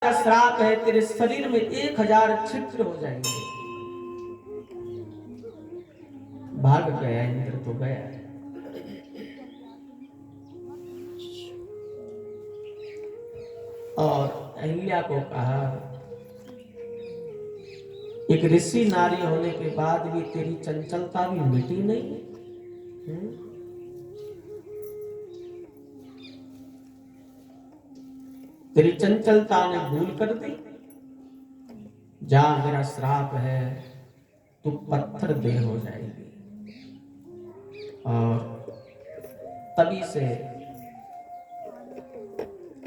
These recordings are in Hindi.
का श्राप है, तेरे शरीर में 1000 छिद्र हो जाएंगे। भाग गया इंद्र तो गया। और अहिल्या को कहा, एक ऋषि नारी होने के बाद भी तेरी चंचलता भी मिटी नहीं। तेरी चंचलता ने भूल कर दी। जा, मेरा श्राप है, तू पत्थर देह हो जाएगी। और तभी से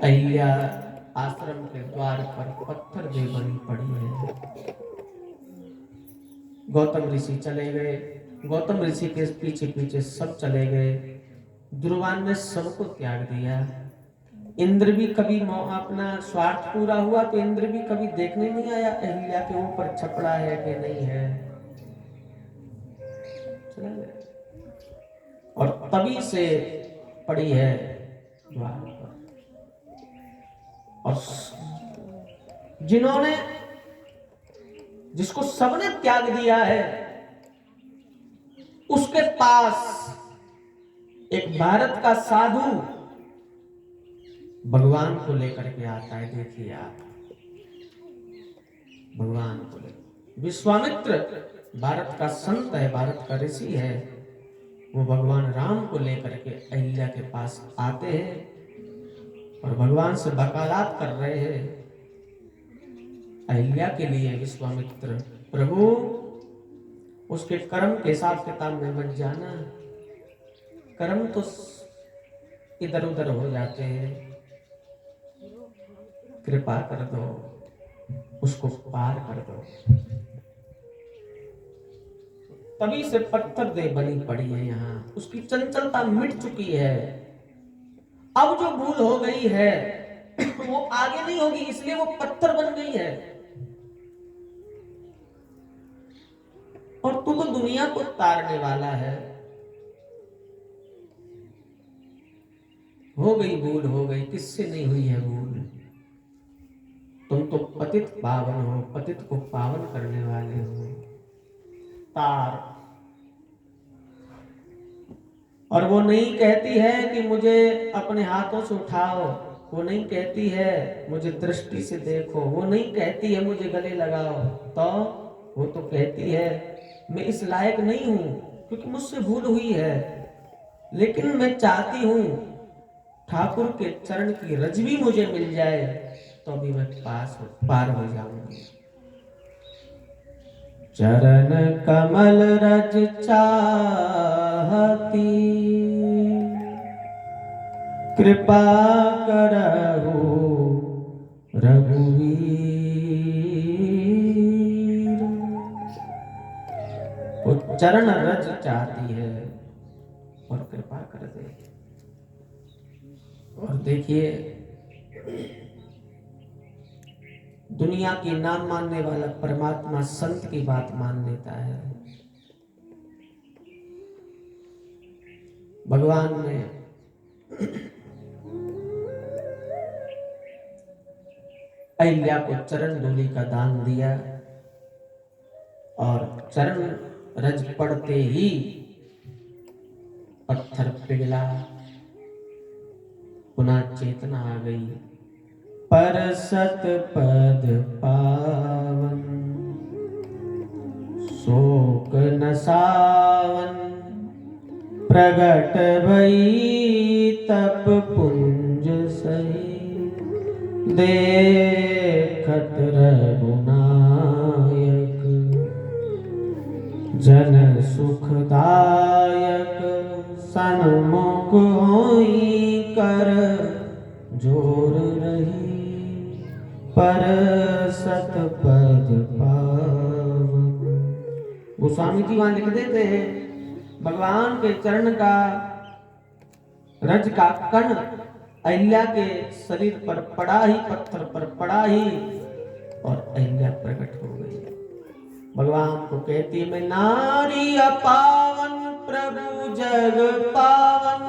अहिल्या आश्रम के द्वार पर पत्थर देह बनी पड़ी है। गौतम ऋषि चले गए, गौतम ऋषि के पीछे पीछे सब चले गए। दुर्वान ने सबको त्याग दिया। इंद्र भी कभी अपना स्वार्थ पूरा हुआ तो इंद्र भी कभी देखने नहीं आया अहिल्या के ऊपर छपड़ा है कि नहीं है। और तभी से पड़ी है द्वार पर। और जिन्होंने, जिसको सबने त्याग दिया है, उसके पास एक भारत का साधु भगवान को लेकर के आता है। देखिए आप, भगवान को लेकर विश्वामित्र भारत का संत है, भारत का ऋषि है, वो भगवान राम को लेकर के अहिल्या के पास आते हैं और भगवान से वकालत कर रहे हैं अहिल्या के लिए। विश्वामित्र, प्रभु उसके कर्म के हिसाब किताब में मत जाना, कर्म तो इधर उधर हो जाते हैं, कृपा कर दो, उसको पार कर दो। तभी से पत्थर दे बनी पड़ी है यहाँ, उसकी चंचलता मिट चुकी है। अब जो भूल हो गई है वो आगे नहीं होगी, इसलिए वो पत्थर बन गई है। और तू तो दुनिया को तारने वाला है। हो गई भूल, हो गई, किससे नहीं हुई है भूल। तुम तो पतित पावन हो, पतित को पावन करने वाले हो। तार। और वो नहीं कहती है कि मुझे अपने हाथों से उठाओ, वो नहीं कहती है मुझे दृष्टि से देखो, वो नहीं कहती है मुझे गले लगाओ, तो वो तो कहती है मैं इस लायक नहीं हूं क्योंकि मुझसे भूल हुई है, लेकिन मैं चाहती हूं ठाकुर के चरण की रज भी मुझे मिल जाए तो भी मैं पार हो जाऊंगी। चरण कमल रज चाहती, कृपा करहु रघुवीर। वो चरण रज चाहती है और कृपा कर दे। और देखिए, दुनिया की नाम मानने वाला परमात्मा संत की बात मान लेता है। भगवान ने अहिल्या को चरण धूलि का दान दिया और चरण रज पड़ते ही पत्थर पिघला, पुनः चेतना आ गई। पर सत पद पावन, शोक नसावन, प्रगट भई तप पुंज सही, देखत रघुनायक, जन सुखदायक, सन्मुख होई कर जोर रही, पर सत पद पावन। गोस्वामी जी वहां लिख देते हैं, भगवान के चरण का रज का कण अहिल्या के शरीर पर पड़ा ही, पत्थर पर पड़ा ही, और अहिल्या प्रकट हो गई। भगवान को कहती है, मैं नारी अपावन प्रभु जग पावन।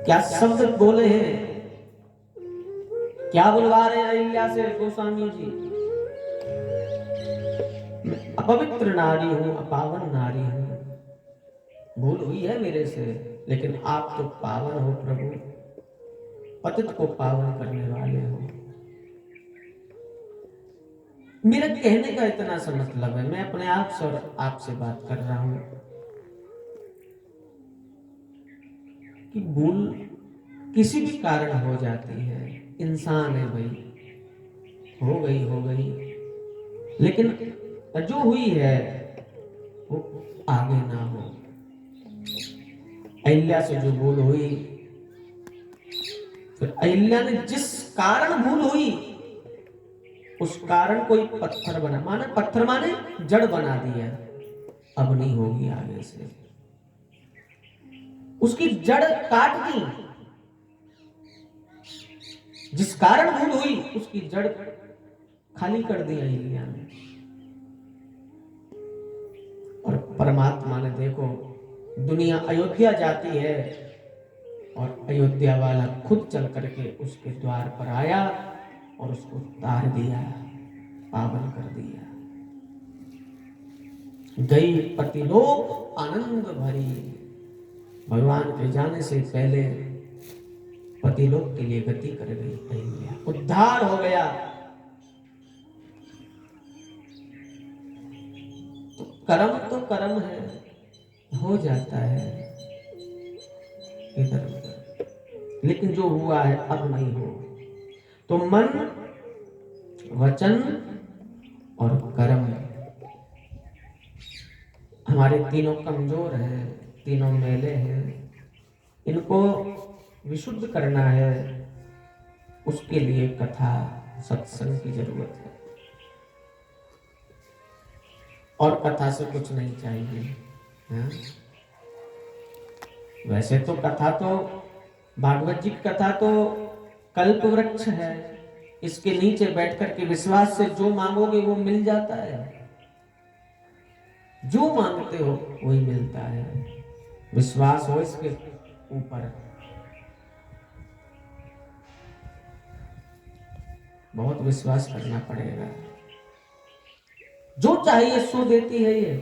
क्या शब्द बोले हैं, क्या बुलवा रहे हैं अहिल्या से गोस्वामी जी? मैं अपवित्र नारी हूं, अपावन नारी हूं, भूल हुई है मेरे से, लेकिन आप तो पावन हो प्रभु, पतित को पावन करने वाले हो। मेरा कहने का इतना सा मतलब है, मैं अपने आप से और आपसे बात कर रहा हूं कि भूल किसी भी कारण हो जाती है, इंसान है भाई, हो गई, लेकिन जो हुई है वो आगे ना हो। अहिल्या से जो भूल हुई, फिर अहिल्या ने जिस कारण भूल हुई उस कारण को एक पत्थर बना, माने पत्थर माने जड़ बना दिया, अब नहीं होगी आगे से, उसकी जड़ काट दी। जिस कारण भूल हुई उसकी जड़ खाली कर दी अहिल्या ने। और परमात्मा ने देखो, दुनिया अयोध्या जाती है और अयोध्या वाला खुद चल करके उसके द्वार पर आया और उसको तार दिया, पावन कर दिया। गई पतिलोक आनंद भरी, भगवान के जाने से पहले पतिलोक के लिए गति कर गई अहिल्या, उद्धार हो गया। तो कर्म तो कर्म है, हो जाता है इधर उधर, लेकिन जो हुआ है अब नहीं हो। तो मन, वचन और कर्म हमारे तीनों कमजोर हैं, तीनों मैले हैं, इनको विशुद्ध करना है, उसके लिए कथा सत्संग की जरूरत है। और कथा से कुछ नहीं चाहिए है? वैसे तो कथा तो, भागवत जी की कथा तो कल्प वृक्ष है, इसके नीचे बैठ कर के विश्वास से जो मांगोगे वो मिल जाता है, जो मांगते हो वही मिलता है, विश्वास हो इसके ऊपर। बहुत विश्वास करना पड़ेगा, जो चाहिए सो देती है ये,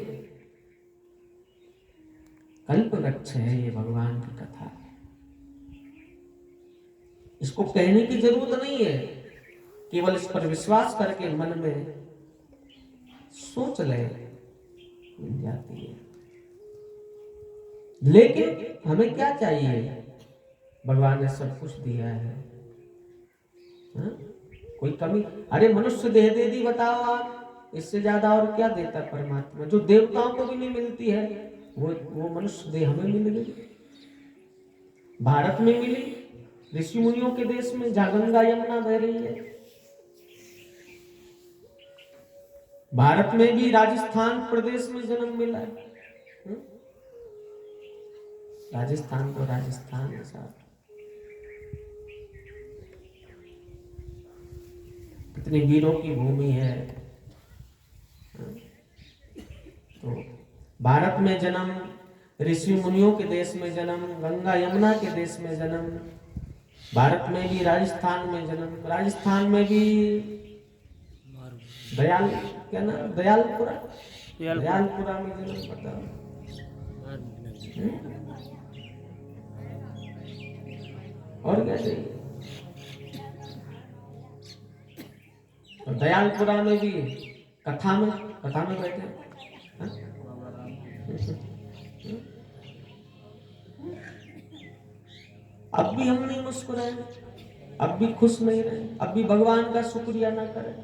कल्प वृक्ष है ये भगवान की कथा। इसको कहने की जरूरत नहीं है, केवल इस पर विश्वास करके मन में सोच ले, मिल जाती है। लेकिन हमें क्या चाहिए? भगवान ने सब कुछ दिया है, हा? कोई कमी? अरे मनुष्य देह दे दी, बताओ आप, इससे ज्यादा और क्या देता परमात्मा? जो देवताओं को भी नहीं मिलती है वो मनुष्य देह हमें मिल गई, भारत में मिली, ऋषि मुनियों के देश में जहां गंगा यमुना बह रही है। भारत में भी राजस्थान प्रदेश में जन्म मिला है, राजस्थान तो राजस्थान है साहब, कितनी वीरों की भूमि है। तो भारत में जन्म, ऋषि मुनियों के देश में जन्म, गंगा यमुना के देश में जन्म, भारत में भी राजस्थान में जन्म, राजस्थान में भी दयाल, क्या ना, दयालपुरा में जन्म, बताओ। और क्या चाहिए? तो दयालपुरा में भी कथा में बैठे, अब भी हम नहीं मुस्कुराए, अब भी खुश नहीं रहे, अब भी भगवान का शुक्रिया ना करें।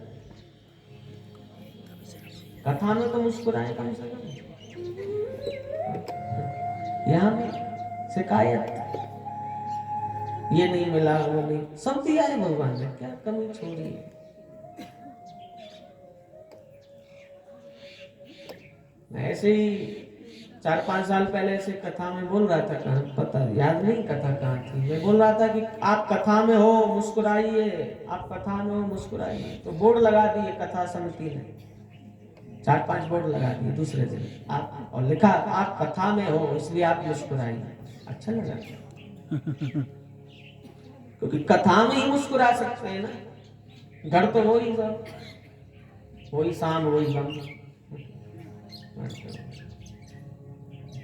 कथा में तो मुस्कुराए कम से कम, यहाँ भी शिकायत, ये नहीं मिला, वो नहीं, सब दिया है भगवान ने, क्या कमी छोड़ी है? ऐसे ही 4-5 साल पहले ऐसे कथा में बोल रहा था, कहाँ पता याद नहीं कथा कहाँ थी, मैं बोल रहा था कि आप कथा में हो मुस्कुराइए, आप कथा में हो मुस्कुराइए। तो बोर्ड लगा दिए कथा समिति ने, 4-5 बोर्ड लगा दिए दूसरे दिन, आप, और लिखा आप कथा में हो इसलिए आप मुस्कुराइए। अच्छा लगा। क्योंकि कथा में ही मुस्कुरा सकते हैं ना। घर तो वही सब, वही शाम वही गम।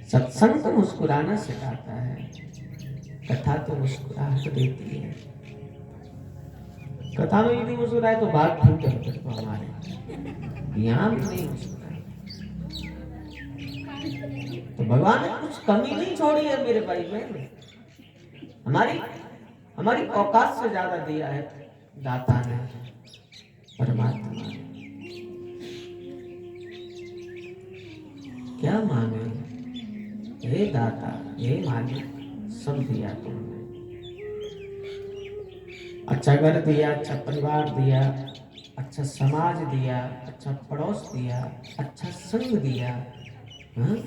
सत्संग तो मुस्कुराना सिखाता है, कथा तो मुस्कुराहट देती है। कथा में भी नहीं मुस्कुराए तो बात फूटे फिर तो हमारे यहाँ भी नहीं मुस्कुराए। तो भगवान ने कुछ कमी नहीं छोड़ी है मेरे भाई बहन। हमारी औकात से ज्यादा दिया है दाता ने, परमात्मा ने। क्या मांगे? हे दाता, हे मालिक, सब दिया तुमने। अच्छा घर दिया, अच्छा परिवार दिया, अच्छा समाज दिया, अच्छा पड़ोस दिया, अच्छा संग दिया। हाँ?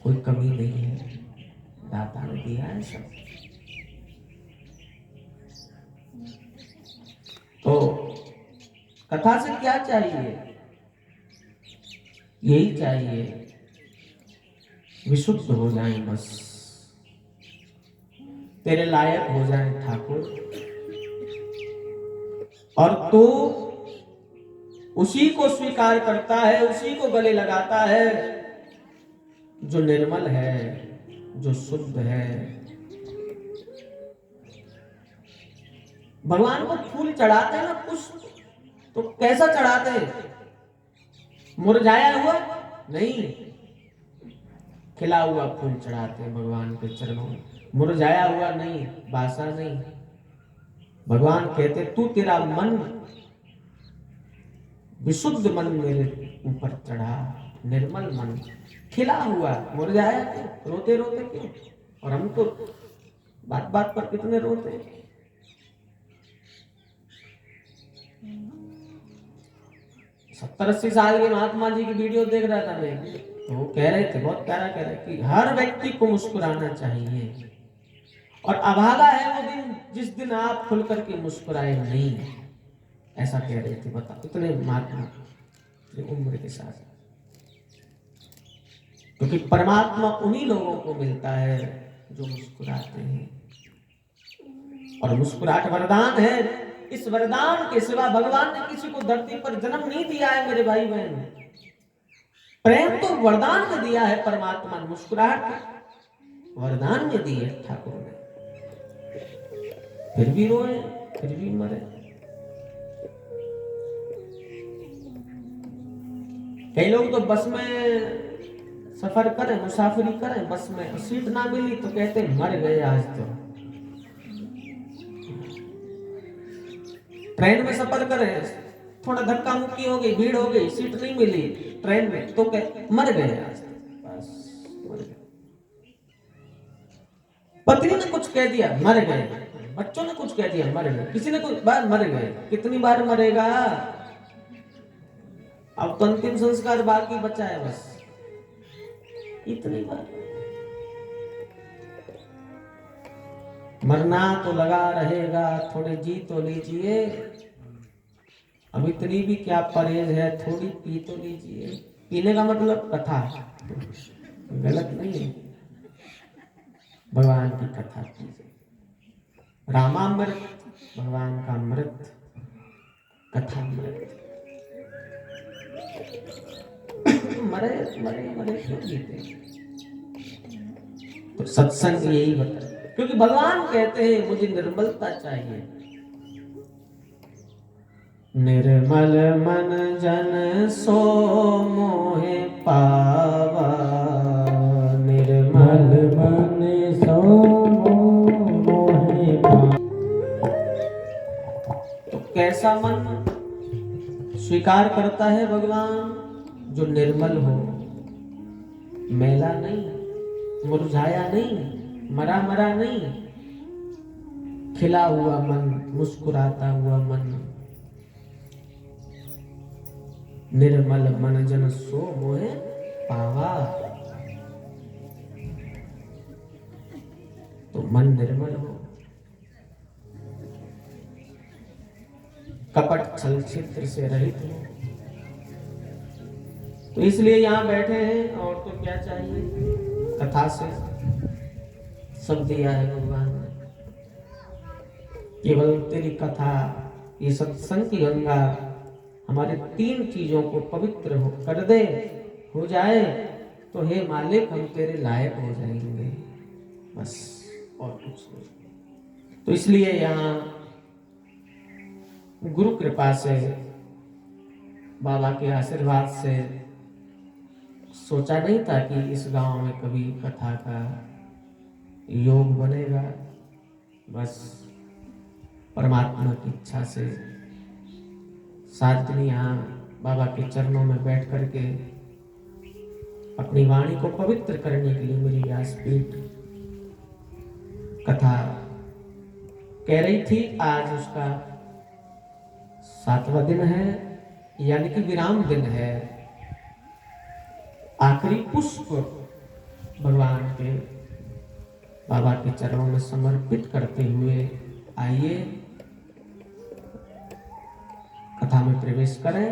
कोई कमी नहीं है, दाता ने दिया है सब। तो कथा से क्या चाहिए? यही चाहिए, विशुद्ध हो जाए बस, तेरे लायक हो जाए ठाकुर। और तू उसी को स्वीकार करता है, उसी को गले लगाता है जो निर्मल है, जो शुद्ध है। भगवान को फूल चढ़ाते हैं ना, पुष्प, तो कैसा चढ़ाते हैं? मुरझाया हुआ नहीं, खिला हुआ फूल चढ़ाते हैं भगवान के चरणों में। मुरझाया हुआ नहीं, बासा नहीं। भगवान कहते तू तेरा मन, विशुद्ध मन मेरे ऊपर चढ़ा, निर्मल मन, खिला हुआ, मुरझाया क्यों? रोते रोते क्यों? और हम तो बात बात पर कितने रोते हैं। 70-80 साल के महात्मा जी की वीडियो देख रहा था मैं, तो वो कह रहे थे, बहुत प्यारा कह रहे कि हर व्यक्ति को मुस्कुराना चाहिए। और अभागा है वो दिन जिस दिन आप खुल करके मुस्कुराए नहीं, ऐसा कह रहे थे। बताओ इतने महात्मा उम्र के साथ। क्योंकि परमात्मा उन्हीं लोगों को मिलता है जो मुस्कुराते हैं, और मुस्कुराहट वरदान है। इस वरदान के सिवा भगवान ने किसी को धरती पर जन्म नहीं दिया है मेरे भाई बहन। प्रेम तो वरदान में दिया है परमात्मा ने, मुस्कुराहट वरदान में दी है ठाकुर ने। फिर भी रोए, फिर भी मरे। कई लोग तो बस में सफर करें, मुसाफिरी करें, बस में सीट ना मिली तो कहते मर गए आज तो। ट्रेन में सफर करें, थोड़ा धक्का मुक्की हो गई, भीड़ हो गई, सीट नहीं मिली ट्रेन में, तो कह मर गए आज, बस मर गए। पत्नी ने कुछ कह दिया मर गए, बच्चों ने कुछ कह दिया मर गए, किसी ने कुछ बार मर गए। कितनी बार मरेगा? अब तो अंतिम संस्कार बाकी बचा है, बस इतनी बार। मरना तो लगा रहेगा, थोड़े जी तो लीजिए। अब इतनी भी क्या परहेज है, थोड़ी पी तो लीजिए। पीने का मतलब कथा, गलत नहीं है। भगवान की कथा कीजिए, रामामृत, भगवान का अमृत, कथा अमृत। मरे मरे मरे क्यों जीते? तो सत्संग यही बता, क्योंकि भगवान कहते हैं मुझे निर्मलता चाहिए। निर्मल मन जन सो मोहे पावा, निर्मल मन सो मोहे पावा। तो कैसा मन स्वीकार करता है भगवान? जो निर्मल हो, मैला नहीं, मुरझाया नहीं, मरा मरा नहीं, खिला हुआ मन, मुस्कुराता हुआ मन। निर्मल मन जन सो मोहे पावा। तो मन निर्मल हो, कपट छल छिद्र से रहित हो। तो इसलिए यहां बैठे हैं, और तो क्या चाहिए? कथा से सब दिया है भगवान ने। केवल तेरी कथा, ये सत्संग की गंगा हमारे 3 चीजों को पवित्र कर दे, हो जाए तो हे मालिक हम तेरे लायक हो जाएंगे, बस और कुछ नहीं। तो इसलिए यहाँ गुरु कृपा से, बाबा के आशीर्वाद से सोचा नहीं था कि इस गांव में कभी कथा का योग बनेगा। बस परमात्मा की इच्छा से 7 दिन यहाँ बाबा के चरणों में बैठ करके अपनी वाणी को पवित्र करने के लिए मेरी व्यासपीठ कथा कह रही थी। आज उसका 7वां दिन है, यानी कि विराम दिन है। आखिरी पुष्प भगवान के, बाबा के चरणों में समर्पित करते हुए आइए कथा में प्रवेश करें।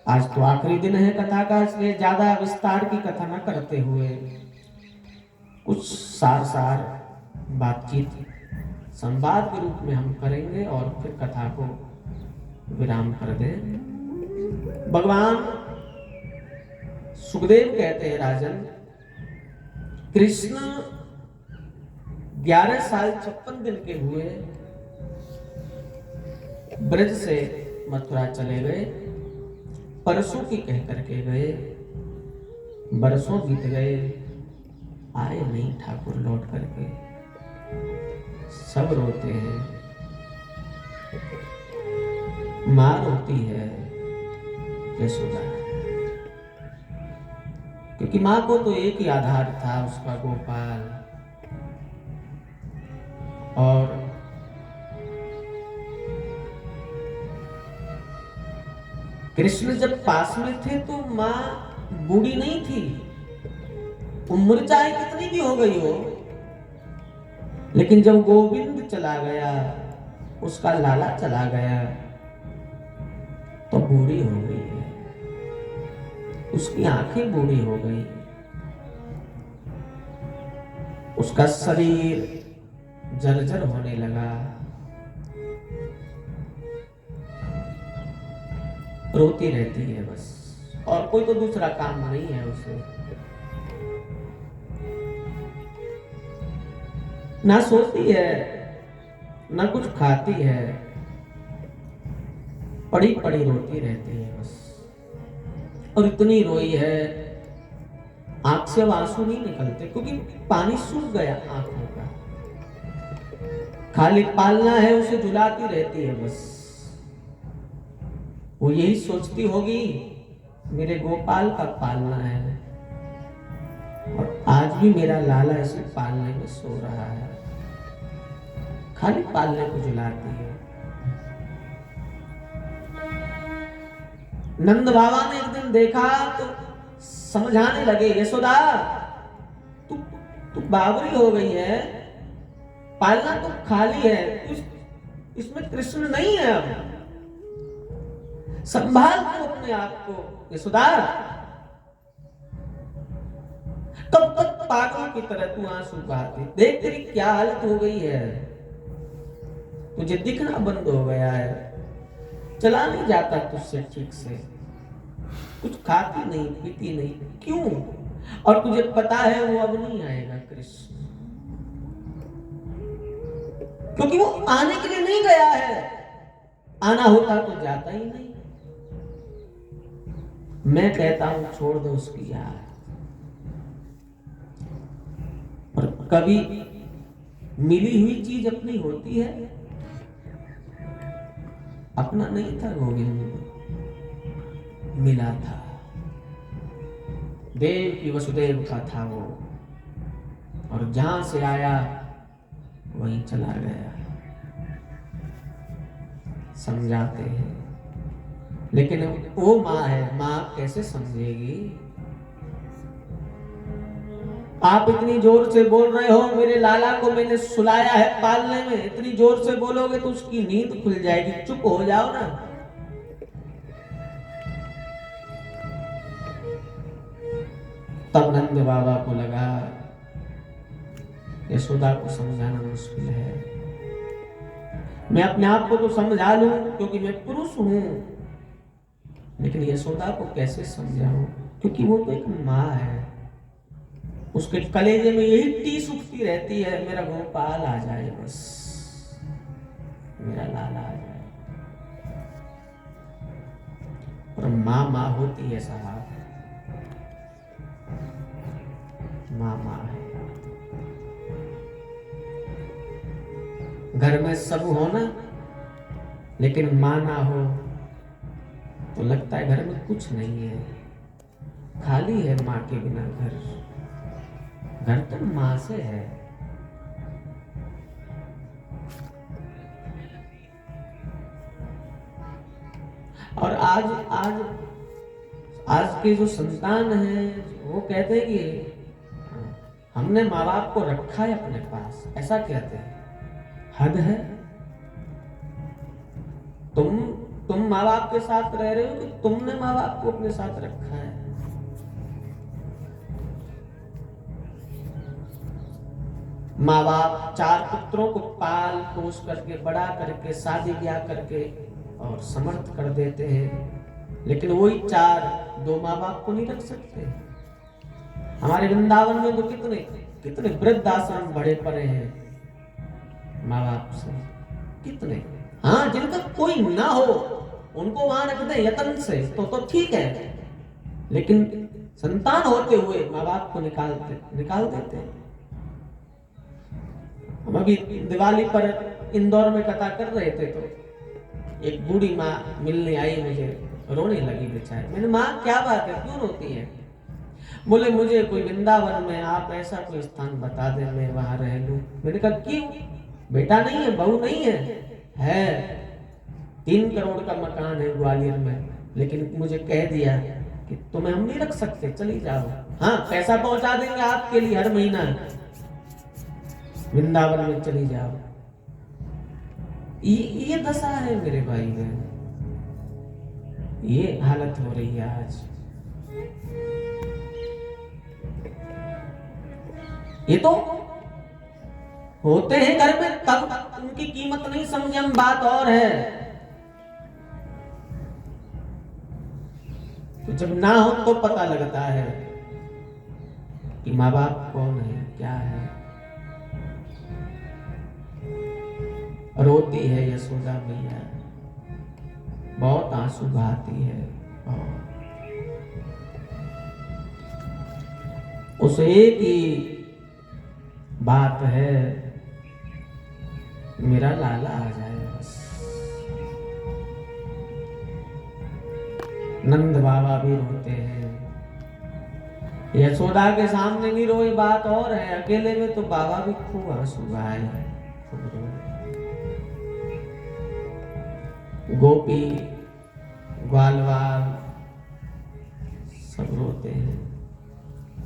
आज तो आखिरी दिन है कथा का, इसलिए ज्यादा विस्तार की कथा न करते हुए कुछ सार बातचीत संवाद के रूप में हम करेंगे और फिर कथा को विराम कर दें। भगवान सुखदेव कहते हैं, राजन, कृष्ण 11 साल 56 दिन के हुए ब्रज से मथुरा चले गए। परसों की कह करके गए, बरसों बीत गए, आए नहीं ठाकुर लौट करके। सब रोते हैं, मां रोती है यशोदा, क्योंकि मां को तो एक ही आधार था, उसका गोपाल। और कृष्ण जब पास में थे तो मां बूढ़ी नहीं थी, उम्र चाहे कितनी भी हो गई हो, लेकिन जब गोविंद चला गया, उसका लाला चला गया, तो बूढ़ी हो गई है, उसकी आंखें बूढ़ी हो गई, उसका शरीर जर्जर होने लगा, रोती रहती है बस, और कोई तो दूसरा काम नहीं है उसे। ना सोती है, ना कुछ खाती है, पड़ी पड़ी रोती रहती है बस। और इतनी रोई है, आंख से आंसू नहीं निकलते, क्योंकि पानी सूख गया आंखों का। खाली पालना है, उसे झुलाती रहती है बस। वो यही सोचती होगी मेरे गोपाल का पालना है, और आज भी मेरा लाला इसे पालने में सो रहा है। खाली पालने को झुलाती है। नंद बाबा ने एक दिन देखा तो समझाने लगे, यशोदा तू बावरी हो गई है, पालना तो खाली है, इसमें कृष्ण नहीं है, अब संभाल तू अपने आप को यशोदा। कब तक पागल की तरह तू आंसू बहाती, देख तेरी क्या हालत हो गई है, तुझे दिखना बंद हो गया है, चला नहीं जाता तुझसे ठीक से, कुछ खाती नहीं पीती नहीं, क्यों? और तुझे पता है वो अब नहीं आएगा कृष्ण, क्योंकि वो आने के लिए नहीं गया है, आना होता तो जाता ही नहीं। मैं कहता हूं छोड़ दो उसकी यार। और कभी मिली हुई चीज अपनी होती है, अपना नहीं था गोविंद, मिला था, देव की वसुदेव का था वो, और जहां से आया वहीं चला गया। समझाते हैं, लेकिन वो माँ है, माँ कैसे समझेगी? आप इतनी जोर से बोल रहे हो, मेरे लाला को मैंने सुलाया है पालने में, इतनी जोर से बोलोगे तो उसकी नींद खुल जाएगी, चुप हो जाओ ना। तब नंद बाबा को लगा यशोदा को समझाना मुश्किल है, मैं अपने आप को तो समझा लूं क्योंकि मैं पुरुष हूं, लेकिन यशोदा को कैसे समझाऊं? क्योंकि वो तो एक माँ है, उसके कलेजे में यही टीस उठती रहती है, मेरा गोपाल आ जाए, बस मेरा लाला आ जाए। और माँ माँ होती है साहब, माँ माँ है। घर में सब हो ना, लेकिन माँ ना हो तो लगता है घर में कुछ नहीं है, खाली है माँ के बिना घर। घर तो माँ से है। और आज आज आज के जो संतान है वो कहते हैं कि हमने माँ बाप को रखा है अपने पास, ऐसा कहते हैं। हद है। तुम माँ बाप के साथ रह रहे हो कि तुमने माँ बाप को अपने साथ रखा है? माँ बाप 4 पुत्रों को पाल पोस करके बड़ा करके शादी ब्याह करके और समर्थ कर देते हैं, लेकिन वही 4 2 माँ बाप को नहीं रख सकते। हमारे वृंदावन में तो कितने कितने वृद्ध आश्रम बड़े पड़े हैं माँ बाप से, कितने। हाँ, जिनका कोई ना हो उनको वहां रख दे यत्न से तो ठीक है, लेकिन संतान होते हुए माँ बाप को निकाल देते हैं। हम अभी दिवाली पर इंदौर में कथा कर रहे थे तो एक बूढ़ी माँ मिलने आई, मुझे रोने लगी बेचारी। मैंने, माँ क्या बात है, क्यों रोती है? बोले मुझे कोई वृंदावन में आप ऐसा कोई स्थान बता दे, मैं वहां रह लूं। मैंने कहा क्यों? बेटा नहीं है, बहू नहीं है 3 करोड़ का मकान है ग्वालियर में, लेकिन मुझे कह दिया कि तुम्हें हम नहीं रख सकते, चली जाओ। हाँ, पैसा पहुंचा देंगे आपके लिए हर महीना, वृंदावन में चली जाओ। ये दशा है मेरे भाई बहन, ये हालत हो रही है आज। ये तो होते हैं घर में, तब उनकी कीमत नहीं समझे हम, बात और है। तो जब ना हो तो पता लगता है कि माँ बाप कौन है, क्या है। रोती है यशोदा मैया, बहुत आंसू बहाती है। उस एक ही बात है, मेरा लाला आ जाए बस। नंद बाबा भी रोते हैं, यशोदा के सामने नहीं रोए, बात और है, अकेले में तो बाबा भी खूब आंसू बहाए। गोपी ग्वालवाल सब रोते हैं,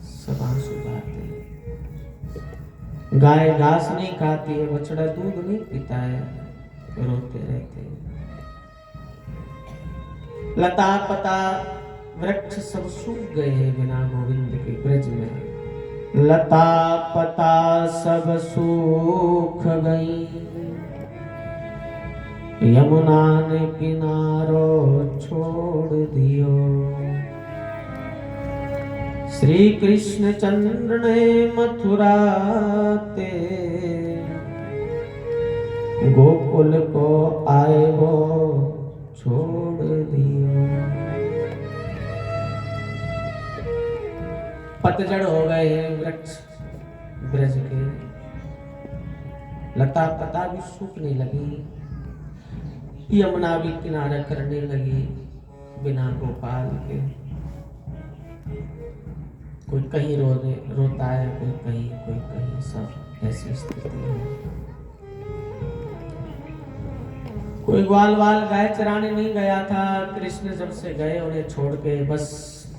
सब आंसू बहाते हैं। गाय घास नहीं खाती है, बछड़ा दूध नहीं पीता है, रोते रहते हैं। लता पता वृक्ष सब सूख गए हैं बिना गोविंद के ब्रज में। लता पता सब सूख गई, यमुना ने किनारो छोड़ दियो। श्री कृष्ण चंद्र ने मथुरा ते गोकुल को आए वो छोड़ दियो। पतझड़ हो गए हैं वृक्ष ब्रज के, लता पता भी सूखने लगी, यमुना भी किनारा करने लगी बिना गोपाल के। कोई कहीं रोता है, कोई कहीं, सब ऐसी स्थिति है। कोई ग्वाल गाय चराने नहीं गया था, कृष्ण जब से गए उन्हें छोड़ के बस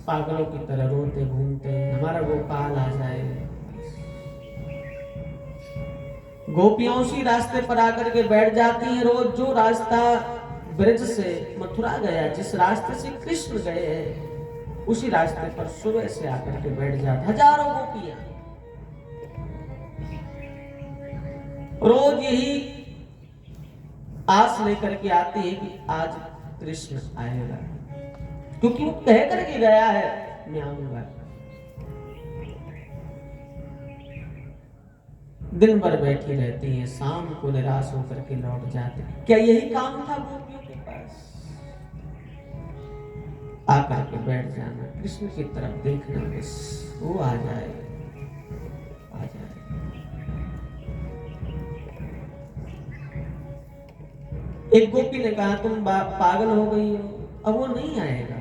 पागलों की तरह रोते घूमते, हमारा गोपाल आ जाए। गोपियां उसी रास्ते पर आकर के बैठ जाती हैं रोज, जो रास्ता ब्रज से मथुरा गया, जिस रास्ते से कृष्ण गए हैं उसी रास्ते पर सुबह से आकर के बैठ जाती हजारों गोपियां। रोज यही आस लेकर के आती है कि आज कृष्ण आएगा, क्योंकि वो कह करके गया है मैं आऊंगा। दिन भर बैठी रहती है, शाम को निराश होकर के लौट जाते। क्या यही काम था गोपियों के पास? आकर के बैठ जाना, कृष्ण की तरफ देखना, बस वो आ जाए आ जाए। एक गोपी ने कहा तुम पागल हो गई हो, अब वो नहीं आएगा,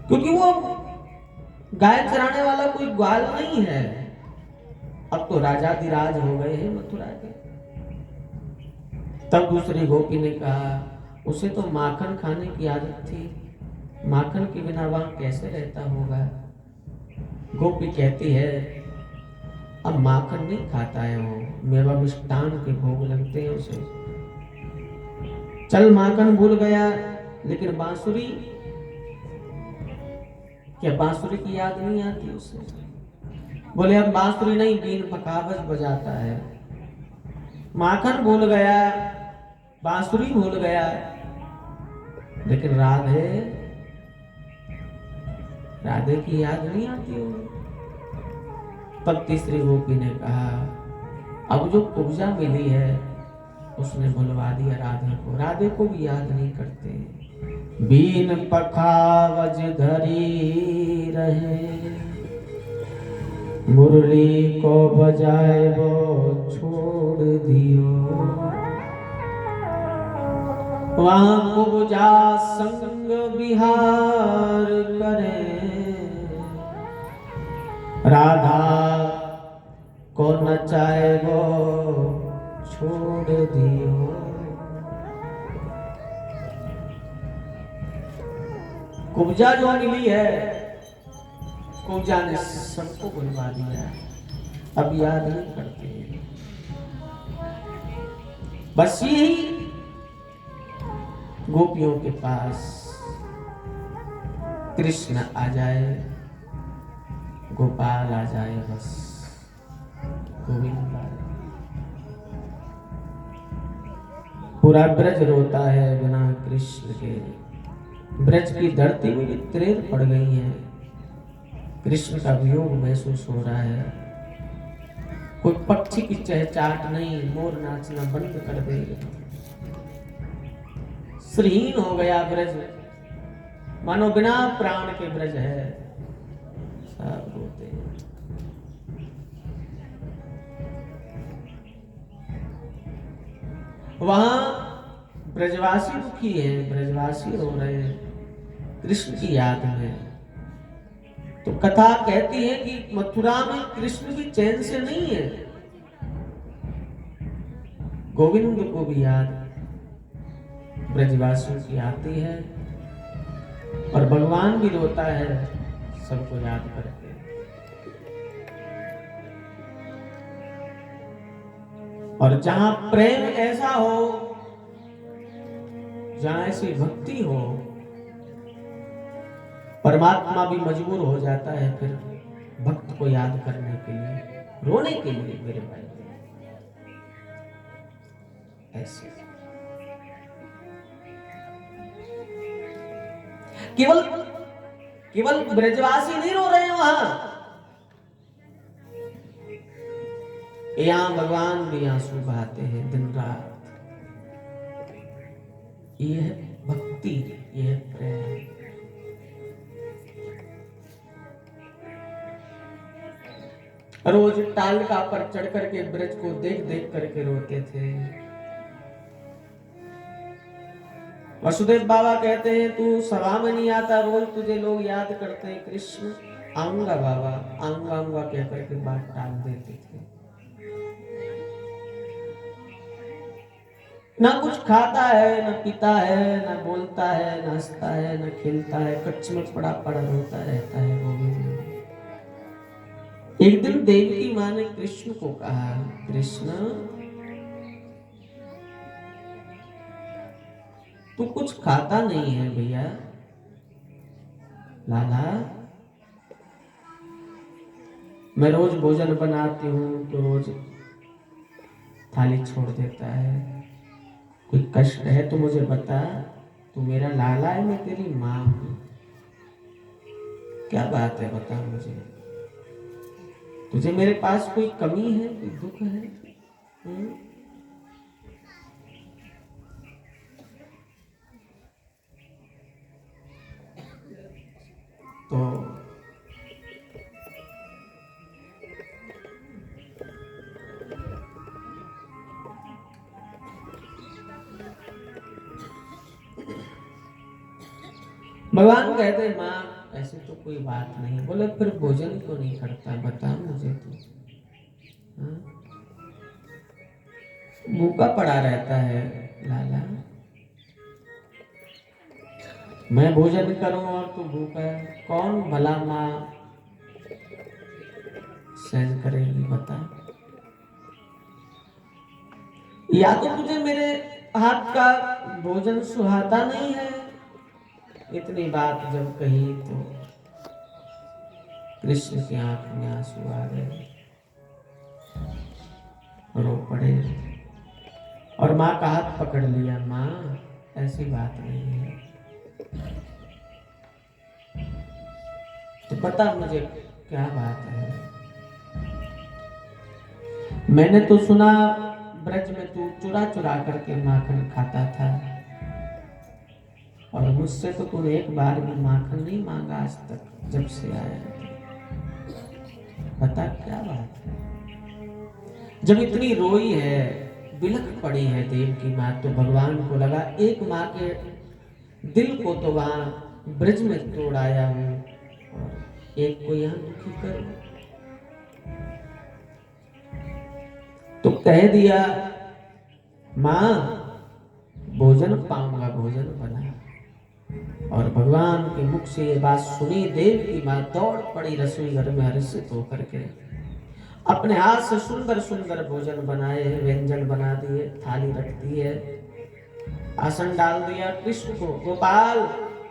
क्योंकि वो गाय चराने वाला कोई ग्वाल नहीं है, अब तो राजाधिराज हो गए हैं मथुरा के। तब दूसरी गोपी ने कहा उसे तो माखन खाने की आदत थी, माखन के बिना वहां कैसे रहता होगा। गोपी कहती है अब माखन नहीं खाता है वो, मेवा मिष्टान के भोग लगते हैं उसे। चल माखन भूल गया, लेकिन बांसुरी, क्या बांसुरी की याद नहीं आती उसे? बोले अब बांसुरी नहीं, बीन पकावज बजाता है। माखन भूल गया, बांसुरी भूल गया, लेकिन राधे, राधे की याद नहीं आती हो। तब तीसरी गोपी ने कहा अब जो कुब्जा मिली है उसने भुलवा दिया राधे को, राधे को भी याद नहीं करते। बीन पखावज धरी रहे, मुरली को बजाए वो छोड़ दियो। वहां कुब्जा संग विहार करे, राधा को नचाए वो छोड़ दियो। कुब्जा जो मिली है, कुब्जा ने सबको बुलवा दिया, अब याद नहीं करते। बस यही गोपियों के पास कृष्ण आ जाए, गोपाल आ जाए, बस गोविंद आ जाए। पूरा ब्रज रोता है बिना कृष्ण के, ब्रज की धरती में भी त्रेर पड़ गई है, कृष्ण का वियोग महसूस हो रहा है। कोई पक्षी की चहचहाट नहीं, मोर नाचना बंद कर दे, श्रीहीन हो गया ब्रज, मानो बिना प्राण के ब्रज है, सब रोते हैं। वहां ब्रजवासी दुखी है, ब्रजवासी रो रहे हैं कृष्ण की याद में। तो कथा कहती है कि मथुरा में कृष्ण भी चैन से नहीं है, गोविंद को भी याद ब्रजवासियों की आती है, और भगवान भी रोता है सबको याद करके। और जहां प्रेम ऐसा हो, जहां ऐसी भक्ति हो, परमात्मा भी मजबूर हो जाता है फिर भक्त को याद करने के लिए, रोने के लिए। मेरे भाई ऐसे केवल केवल ब्रजवासी नहीं रो रहे हैं वहां, यहां भगवान भी आंसू बहाते हैं दिन रात। ये है भक्ति, ये है प्रेम। रोज टालका पर चढ़ करके ब्रज को देख देख करके रोते थे। वसुदेव बाबा कहते हैं तू सभा में नहीं आता, रोज तुझे लोग याद करते हैं, कृष्ण आऊंगा बाबा, आऊंगा आऊंगा कह करके बात टाल देते थे। ना कुछ खाता है, ना पीता है, ना बोलता है, ना हंसता है, ना खेलता है, कच्छ में पड़ा पड़ा रोता रहता है गोविंद। एक दिन देवकी माँ ने कृष्ण को कहा, कृष्ण तू कुछ खाता नहीं है भैया, लाला मैं रोज भोजन बनाती हूँ तो रोज थाली छोड़ देता है, कोई कष्ट है तो मुझे बता, तू मेरा लाला है, मैं तेरी माँ हूँ, क्या बात है बता मुझे, तुझे मेरे पास कोई कमी है, कोई दुख है? तो भगवान कहते माँ ऐसे तो कोई बात नहीं। बोले फिर भोजन क्यों नहीं करता, बता मुझे तू। भूखा पड़ा रहता है लाला, मैं भोजन करूं और तू भूखा है, कौन भला माँ सहन करेगी बता। या तो तुझे मेरे हाथ का भोजन सुहाता नहीं है। इतनी बात जब कही तो कृष्ण की आंख में आंसू आ गए, रो पड़े और माँ का हाथ पकड़ लिया। माँ ऐसी बात नहीं है, तो बता मुझे क्या बात है। मैंने तो सुना ब्रज में तू चुरा चुरा करके माखन खाता था, और मुझसे तो तूने एक बार भी माखन नहीं मांगा आज तक जब से आया। बता क्या बात है। जब इतनी रोई है, बिलख पड़ी है देव की माँ, तो भगवान को लगा एक माँ के दिल को तो वहां ब्रज में तोड़ आया हूं, और एक को यहां दुखी करूं। तो कह दिया माँ भोजन पाऊंगा, भोजन बना। और भगवान के मुख से ये बात सुनी देव की माँ दौड़ पड़ी रसोई घर में हर्षित होकर के, अपने हाथ से सुंदर सुंदर भोजन बनाए, व्यंजन बना दिए, थाली रख दी है, आसन डाल दिया कृष्ण को। गोपाल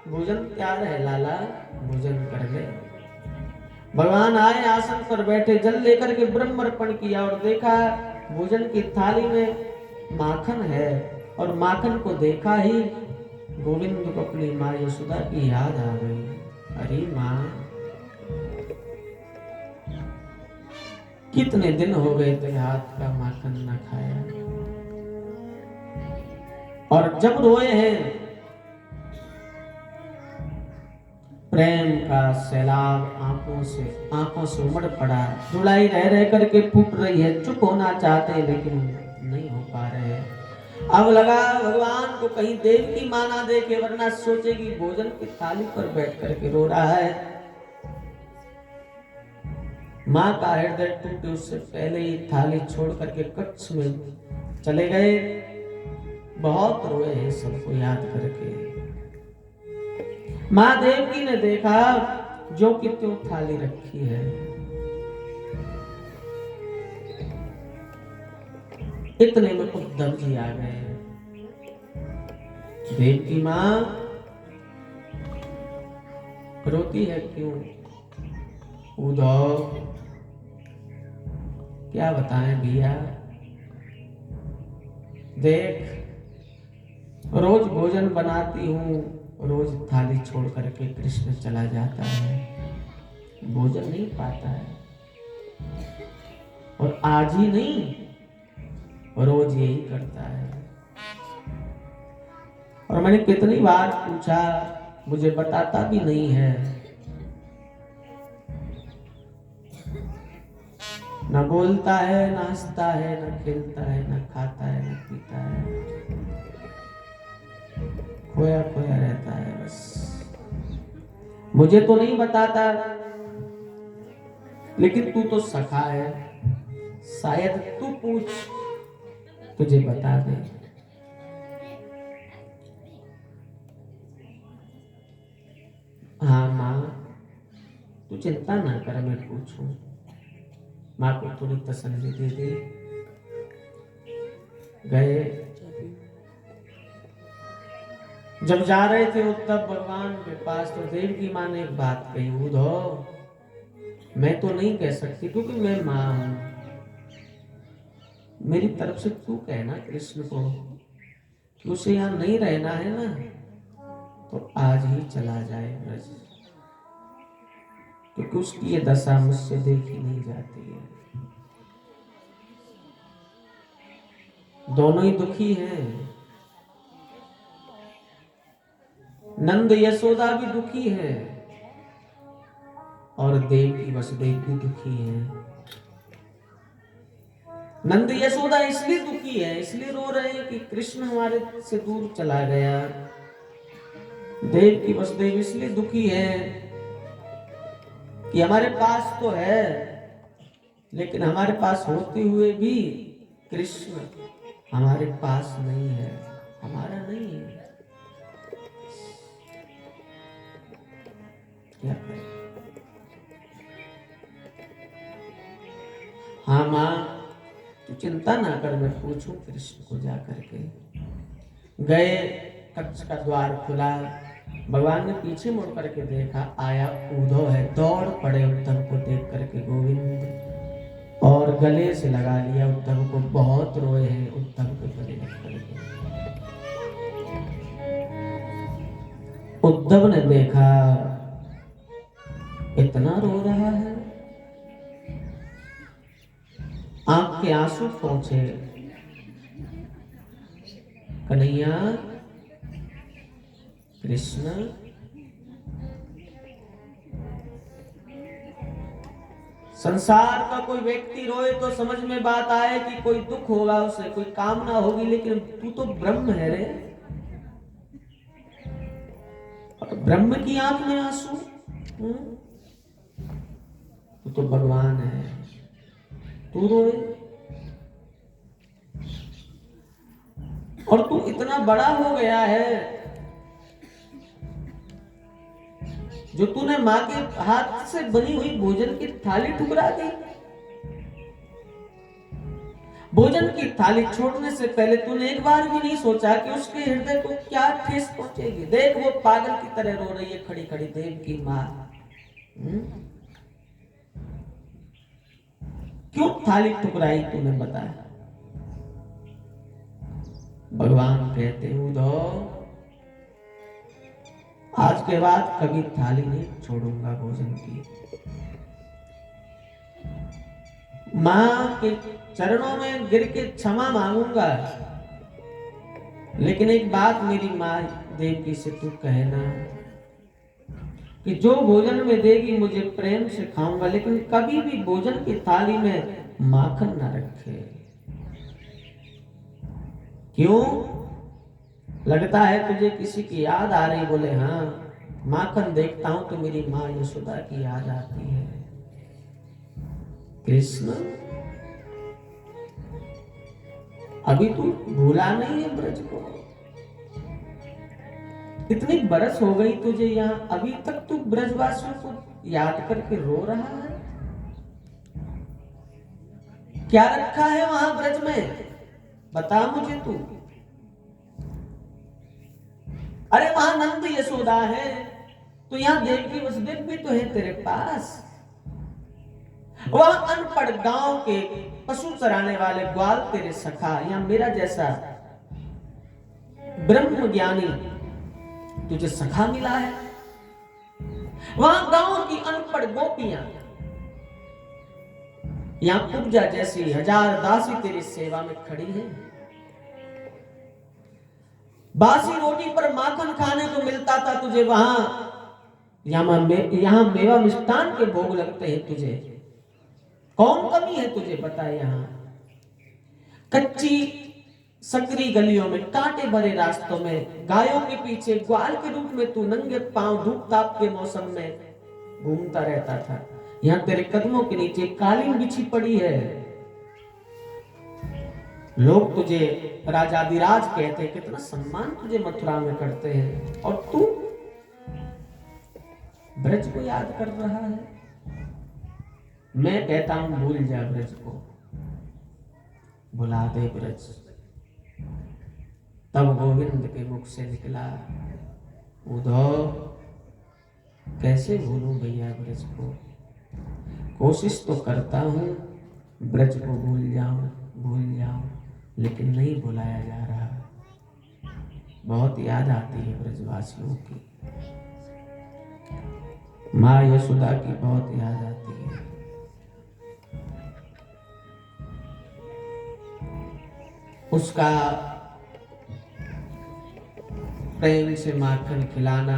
भोजन तैयार है लाला, भोजन कर ले। भगवान आए, आसन पर बैठे, जल लेकर के ब्रह्मर्पण किया और देखा भोजन की थाली में माखन है, और माखन को देखा ही गोविंद को अपनी माँ यशोदा की याद आ गई। अरे माँ कितने दिन हो गए तेरे हाथ का माखन न खाया। और जब रोए हैं, प्रेम का सैलाब आंखों से उमड़ पड़ा, रुलाई रह रह करके फूट रही है। चुप होना चाहते हैं लेकिन नहीं हो पा रहे। अब लगा भगवान को कहीं देव की मां ना देखे, वरना सोचेगी भोजन की थाली पर बैठ करके रो रहा है। मां का हृदय टूटे उससे पहले ही थाली छोड़ करके कक्ष में चले गए। बहुत रोए हैं सबको याद करके। मां देवकी ने देखा जो कि त्यों थाली रखी है। इतने में उद्धव जी आ गए। देवकी मां रोती है क्यों? उद्धव क्या बताएं भैया, देख रोज भोजन बनाती हूँ, रोज थाली छोड़ करके कृष्ण चला जाता है, भोजन नहीं पाता है। और आज ही नहीं, रोज यही करता है। और मैंने कितनी बार पूछा, मुझे बताता भी नहीं है। न बोलता है, न हंसता है, न खेलता है, न खाता है, न पीता है, खोया खोया रहता है बस। मुझे तो नहीं बताता, लेकिन तू तो सखा है, शायद तू पूछ, तुझे बता दे। हाँ माँ तू चिंता ना कर, मैं पूछूं। माँ को थोड़ी तसल्ली दे दे। गए, जब जा रहे थे उद्धव भगवान के पास, तो देव की माँ ने एक बात कही, उद्धव मैं तो नहीं कह सकती क्योंकि मैं माँ हूं, मेरी तरफ से तू कहना कृष्ण को कि उसे यहाँ नहीं रहना है ना, तो आज ही चला जाए ब्रज, क्योंकि उसकी ये दशा मुझसे देखी नहीं जाती है। दोनों ही दुखी हैं, नंद यशोदा भी दुखी है और देवकी वसुदेव भी दुखी है। नंद यशोदा इसलिए दुखी है, इसलिए रो रहे हैं कि कृष्ण हमारे से दूर चला गया। देवकी वसुदेव इसलिए दुखी है कि हमारे पास तो है, लेकिन हमारे पास होते हुए भी कृष्ण हमारे पास नहीं है, हमारा नहीं है। क्या करें? हाँ माँ, तू चिंता ना कर, मैं पूछूं कृष्ण को जा करके। गए, कक्ष का द्वार खुला, भगवान ने पीछे मुड़ करके देखा, आया उद्धव है। दौड़ पड़े उद्धव को देख करके गोविंद, और गले से लगा लिया उद्धव को। बहुत रोए हैं उद्धव के गले लग करके। उद्धव ने देखा इतना रो रहा है, आंख के आंसू पहुंचे। कन्हैया, कृष्ण, संसार का कोई व्यक्ति रोए तो समझ में बात आए कि कोई दुख होगा, उसे कोई कामना होगी, लेकिन तू तो ब्रह्म है रे, और ब्रह्म की आंख में आंसू। तू तो भगवान है, तू रोए। और तू इतना बड़ा हो गया है, जो तूने माँ के हाथ से बनी हुई भोजन की थाली ठुकरा दी। भोजन की थाली छोड़ने से पहले तूने एक बार भी नहीं सोचा कि उसके हृदय को क्या ठेस पहुंचेगी। देख, वो पागल की तरह रो रही है खड़ी खड़ी, देव की माँ। क्यों थाली ठुकराई तूने, बताया? भगवान कहते हैं, उद्धव, आज के बाद कभी थाली नहीं छोड़ूंगा भोजन की। मां के चरणों में गिर के क्षमा मांगूंगा, लेकिन एक बात मेरी मां देवकी से तू कहना कि जो भोजन में देगी मुझे प्रेम से खाऊंगा, लेकिन कभी भी भोजन की थाली में माखन ना रखे। क्यों? लगता है तुझे किसी की याद आ रही? बोले हाँ, माखन देखता हूं तो मेरी माँ यशोदा की याद आती है। कृष्ण, अभी तू भूला नहीं है ब्रज को? इतनी बरस हो गई तुझे यहाँ, अभी तक तू ब्रजवासियों को याद करके रो रहा है? क्या रखा है वहां ब्रज में, बता मुझे तू। अरे वहां नंद यशोदा है, तो यहाँ देवकी वसुदेव भी तो है तेरे पास। वहां अनपढ़ गांव के पशु चराने वाले ग्वाल तेरे सखा, या मेरा जैसा ब्रह्म ज्ञानी तुझे सखा मिला है। वहां गांव की अनपढ़ गोपियां, यहां कुब्जा जैसी हजार दासी तेरी सेवा में खड़ी है। बासी रोटी पर माखन खाने को मिलता था तुझे वहां, यहां मेवा मिष्ठान के भोग लगते हैं तुझे। कौन कमी है तुझे, बता। यहां कच्ची सकरी गलियों में, कांटे भरे रास्तों में, गायों के पीछे ग्वाल के रूप में तू नंगे पांव धूप ताप के मौसम में घूमता रहता था। यहां तेरे कदमों के नीचे कालीन बिछी पड़ी है। लोग तुझे राजाधिराज कहते हैं, कितना सम्मान तुझे मथुरा में करते हैं, और तू ब्रज को याद कर रहा है। मैं कहता हूं भूल जा ब्रज को, भुला दे ब्रज। तब गोविंद के मुख से निकला, उद्धव, कैसे भूलूं भैया ब्रज को? कोशिश तो करता हूं ब्रज को भूल जाऊं, लेकिन नहीं भुलाया जा रहा। बहुत याद आती है ब्रजवासियों की, माँ यशोदा की बहुत याद आती है। उसका प्रेम से माखन खिलाना,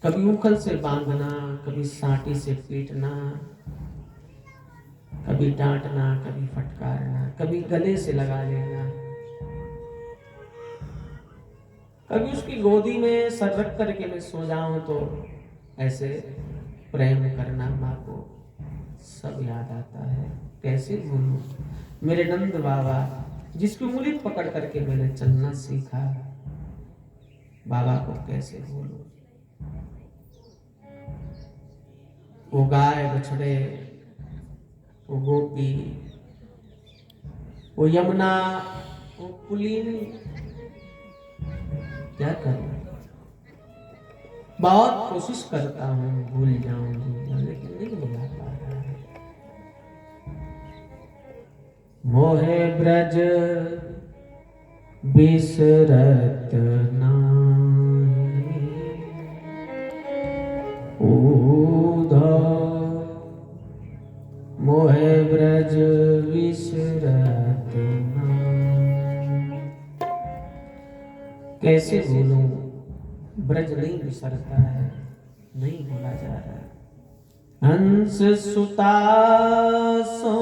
कभी उखल से बांधना, कभी साटी से पीटना, कभी डांटना, कभी फटकारना, कभी गले से लगा लेना, कभी उसकी गोदी में सर रख करके मैं सो जाऊं तो ऐसे प्रेम करना माँ को सब याद आता है। कैसे भूलूं मेरे नंद बाबा, जिसकी उंगली पकड़ करके मैंने चलना सीखा, बाबा को कैसे भूलूं। वो गाय बछड़े, वो गोपी, वो यमुना, वो पुलीन, क्या करूं। बहुत कोशिश करता हूं भूल जाऊं, लेकिन नहीं भुला पा रहा है। मोहे ब्रज बिसरत नाही, उधो मोहे ब्रज बिसरत नाही। कैसे भूलूं, ब्रज नहीं बिसरता है, नहीं भूला जा रहा है। हंस सुता सो